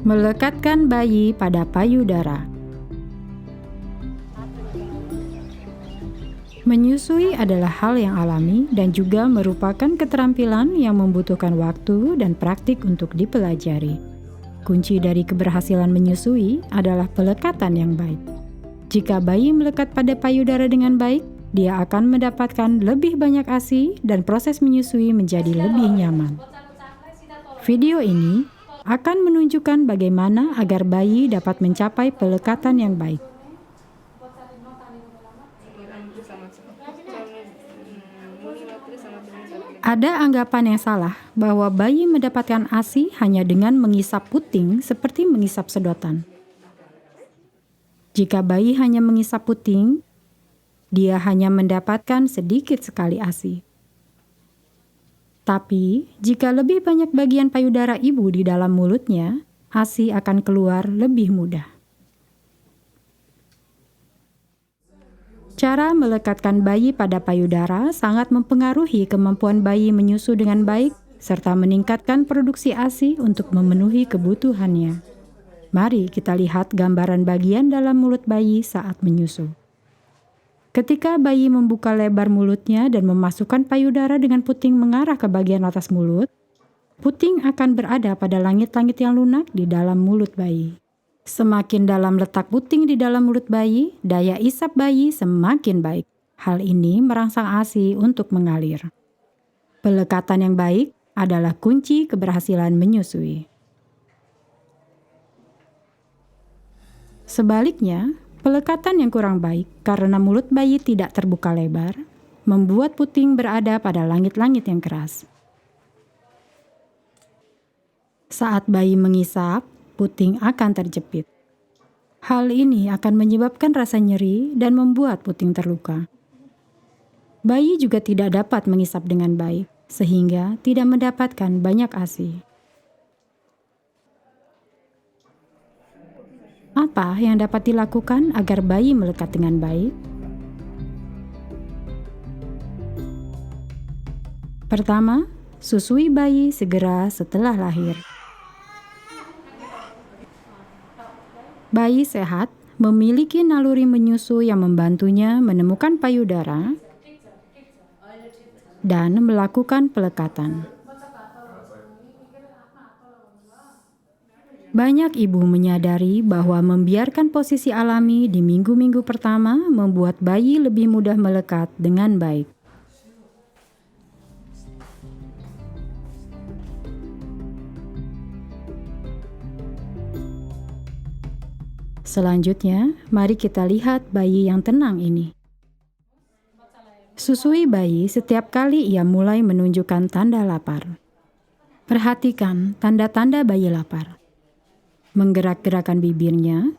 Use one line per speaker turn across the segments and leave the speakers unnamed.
Melekatkan bayi pada payudara. Menyusui adalah hal yang alami dan juga merupakan keterampilan yang membutuhkan waktu dan praktik untuk dipelajari. Kunci dari keberhasilan menyusui adalah pelekatan yang baik. Jika bayi melekat pada payudara dengan baik, dia akan mendapatkan lebih banyak ASI dan proses menyusui menjadi lebih nyaman. Video ini akan menunjukkan bagaimana agar bayi dapat mencapai pelekatan yang baik. Ada anggapan yang salah bahwa bayi mendapatkan ASI hanya dengan mengisap puting seperti mengisap sedotan. Jika bayi hanya mengisap puting, dia hanya mendapatkan sedikit sekali ASI. Tapi, jika lebih banyak bagian payudara ibu di dalam mulutnya, ASI akan keluar lebih mudah. Cara melekatkan bayi pada payudara sangat mempengaruhi kemampuan bayi menyusu dengan baik, serta meningkatkan produksi ASI untuk memenuhi kebutuhannya. Mari kita lihat gambaran bagian dalam mulut bayi saat menyusu. Ketika bayi membuka lebar mulutnya dan memasukkan payudara dengan puting mengarah ke bagian atas mulut, puting akan berada pada langit-langit yang lunak di dalam mulut bayi. Semakin dalam letak puting di dalam mulut bayi, daya isap bayi semakin baik. Hal ini merangsang ASI untuk mengalir. Pelekatan yang baik adalah kunci keberhasilan menyusui. Sebaliknya, pelekatan yang kurang baik karena mulut bayi tidak terbuka lebar, membuat puting berada pada langit-langit yang keras. Saat bayi mengisap, puting akan terjepit. Hal ini akan menyebabkan rasa nyeri dan membuat puting terluka. Bayi juga tidak dapat mengisap dengan baik, sehingga tidak mendapatkan banyak ASI. Apa yang dapat dilakukan agar bayi melekat dengan baik? Pertama, susui bayi segera setelah lahir. Bayi sehat memiliki naluri menyusu yang membantunya menemukan payudara dan melakukan pelekatan. Banyak ibu menyadari bahwa membiarkan posisi alami di minggu-minggu pertama membuat bayi lebih mudah melekat dengan baik. Selanjutnya, mari kita lihat bayi yang tenang ini. Susui bayi setiap kali ia mulai menunjukkan tanda lapar. Perhatikan tanda-tanda bayi lapar. Menggerak-gerakan bibirnya,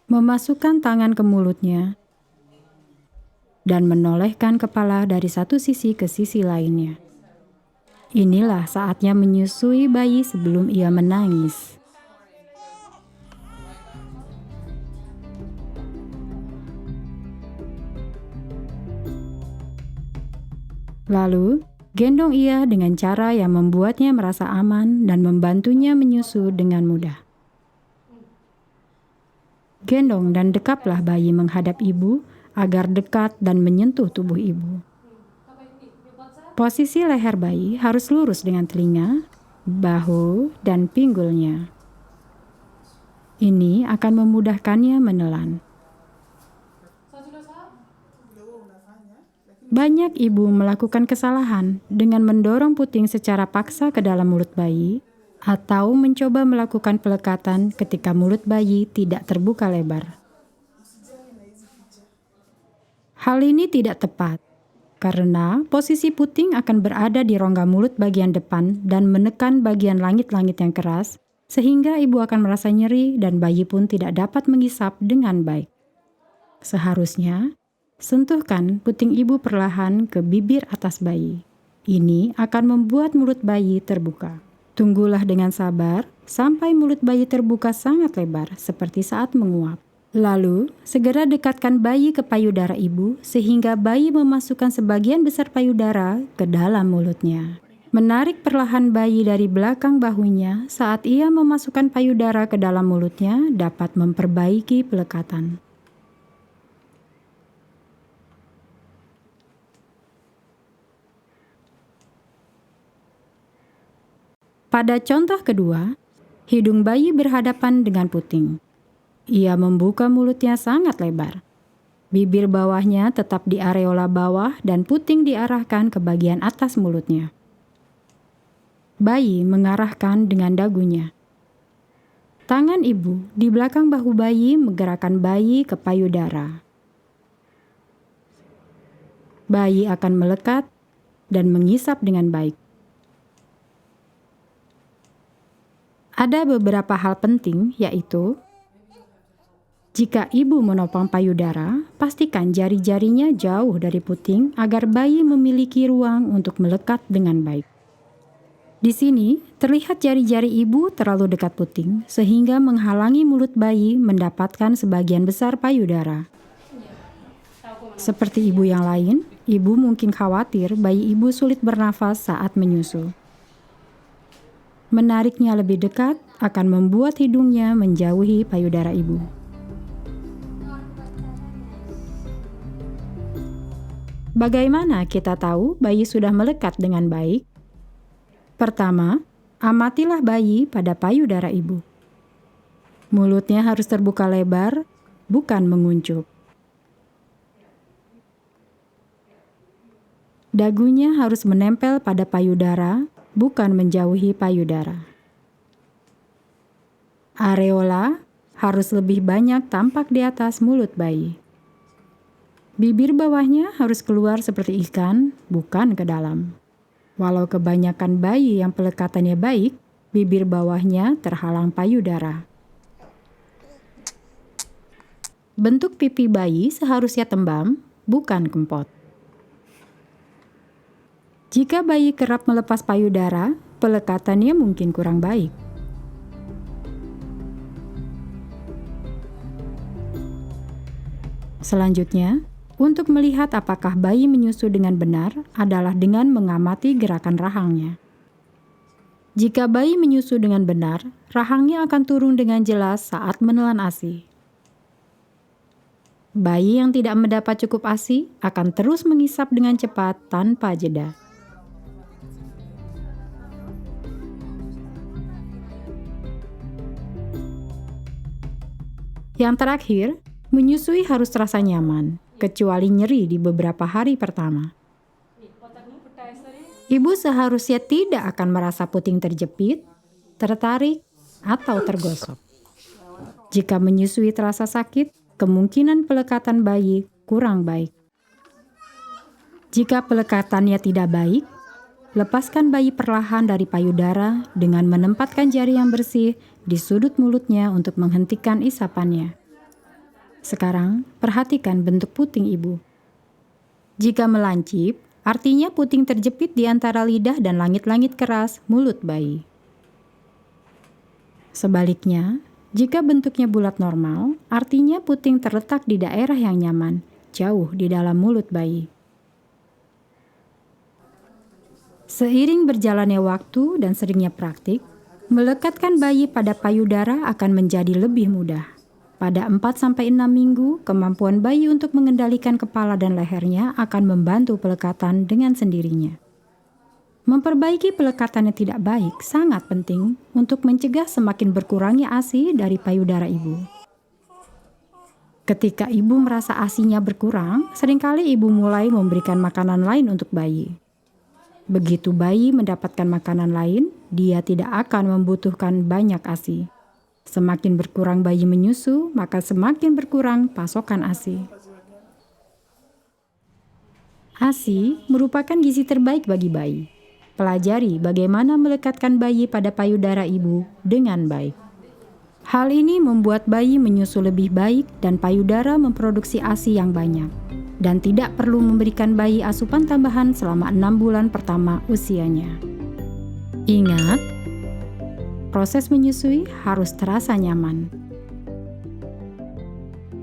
memasukkan tangan ke mulutnya, dan menolehkan kepala dari satu sisi ke sisi lainnya. Inilah saatnya menyusui bayi sebelum ia menangis. Lalu, gendong ia dengan cara yang membuatnya merasa aman dan membantunya menyusu dengan mudah. Gendong dan dekaplah bayi menghadap ibu agar dekat dan menyentuh tubuh ibu. Posisi leher bayi harus lurus dengan telinga, bahu, dan pinggulnya. Ini akan memudahkannya menelan. Banyak ibu melakukan kesalahan dengan mendorong puting secara paksa ke dalam mulut bayi atau mencoba melakukan pelekatan ketika mulut bayi tidak terbuka lebar. Hal ini tidak tepat karena posisi puting akan berada di rongga mulut bagian depan dan menekan bagian langit-langit yang keras sehingga ibu akan merasa nyeri dan bayi pun tidak dapat mengisap dengan baik. Seharusnya, sentuhkan puting ibu perlahan ke bibir atas bayi. Ini akan membuat mulut bayi terbuka. Tunggulah dengan sabar sampai mulut bayi terbuka sangat lebar seperti saat menguap. Lalu, segera dekatkan bayi ke payudara ibu sehingga bayi memasukkan sebagian besar payudara ke dalam mulutnya. Menarik perlahan bayi dari belakang bahunya saat ia memasukkan payudara ke dalam mulutnya dapat memperbaiki pelekatan. Pada contoh kedua, hidung bayi berhadapan dengan puting. Ia membuka mulutnya sangat lebar. Bibir bawahnya tetap di areola bawah dan puting diarahkan ke bagian atas mulutnya. Bayi mengarahkan dengan dagunya. Tangan ibu di belakang bahu bayi menggerakkan bayi ke payudara. Bayi akan melekat dan mengisap dengan baik. Ada beberapa hal penting, yaitu jika ibu menopang payudara, pastikan jari-jarinya jauh dari puting agar bayi memiliki ruang untuk melekat dengan baik. Di sini, terlihat jari-jari ibu terlalu dekat puting sehingga menghalangi mulut bayi mendapatkan sebagian besar payudara. Seperti ibu yang lain, ibu mungkin khawatir bayi ibu sulit bernafas saat menyusu. Menariknya lebih dekat akan membuat hidungnya menjauhi payudara ibu. Bagaimana kita tahu bayi sudah melekat dengan baik? Pertama, amatilah bayi pada payudara ibu. Mulutnya harus terbuka lebar, bukan menguncup. Dagunya harus menempel pada payudara, bukan menjauhi payudara. Areola harus lebih banyak tampak di atas mulut bayi. Bibir bawahnya harus keluar seperti ikan, bukan ke dalam. Walau kebanyakan bayi yang pelekatannya baik, bibir bawahnya terhalang payudara. Bentuk pipi bayi seharusnya tembam, bukan kempot. Jika bayi kerap melepas payudara, pelekatannya mungkin kurang baik. Selanjutnya, untuk melihat apakah bayi menyusu dengan benar adalah dengan mengamati gerakan rahangnya. Jika bayi menyusu dengan benar, rahangnya akan turun dengan jelas saat menelan ASI. Bayi yang tidak mendapat cukup ASI akan terus mengisap dengan cepat tanpa jeda. Yang terakhir, menyusui harus terasa nyaman, kecuali nyeri di beberapa hari pertama. Ibu seharusnya tidak akan merasa puting terjepit, tertarik, atau tergosok. Jika menyusui terasa sakit, kemungkinan pelekatan bayi kurang baik. Jika pelekatannya tidak baik, lepaskan bayi perlahan dari payudara dengan menempatkan jari yang bersih di sudut mulutnya untuk menghentikan isapannya. Sekarang, perhatikan bentuk puting ibu. Jika melancip, artinya puting terjepit di antara lidah dan langit-langit keras mulut bayi. Sebaliknya, jika bentuknya bulat normal, artinya puting terletak di daerah yang nyaman, jauh di dalam mulut bayi. Seiring berjalannya waktu dan seringnya praktik, melekatkan bayi pada payudara akan menjadi lebih mudah. Pada 4-6 minggu, kemampuan bayi untuk mengendalikan kepala dan lehernya akan membantu pelekatan dengan sendirinya. Memperbaiki pelekatan yang tidak baik sangat penting untuk mencegah semakin berkurangnya ASI dari payudara ibu. Ketika ibu merasa ASI-nya berkurang, seringkali ibu mulai memberikan makanan lain untuk bayi. Begitu bayi mendapatkan makanan lain, dia tidak akan membutuhkan banyak ASI. Semakin berkurang bayi menyusu, maka semakin berkurang pasokan ASI. ASI merupakan gizi terbaik bagi bayi. Pelajari bagaimana melekatkan bayi pada payudara ibu dengan baik. Hal ini membuat bayi menyusu lebih baik dan payudara memproduksi ASI yang banyak. Dan tidak perlu memberikan bayi asupan tambahan selama 6 bulan pertama usianya. Ingat, proses menyusui harus terasa nyaman.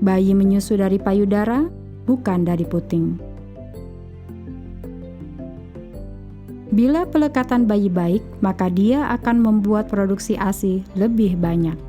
Bayi menyusu dari payudara, bukan dari puting. Bila pelekatan bayi baik, maka dia akan membuat produksi ASI lebih banyak.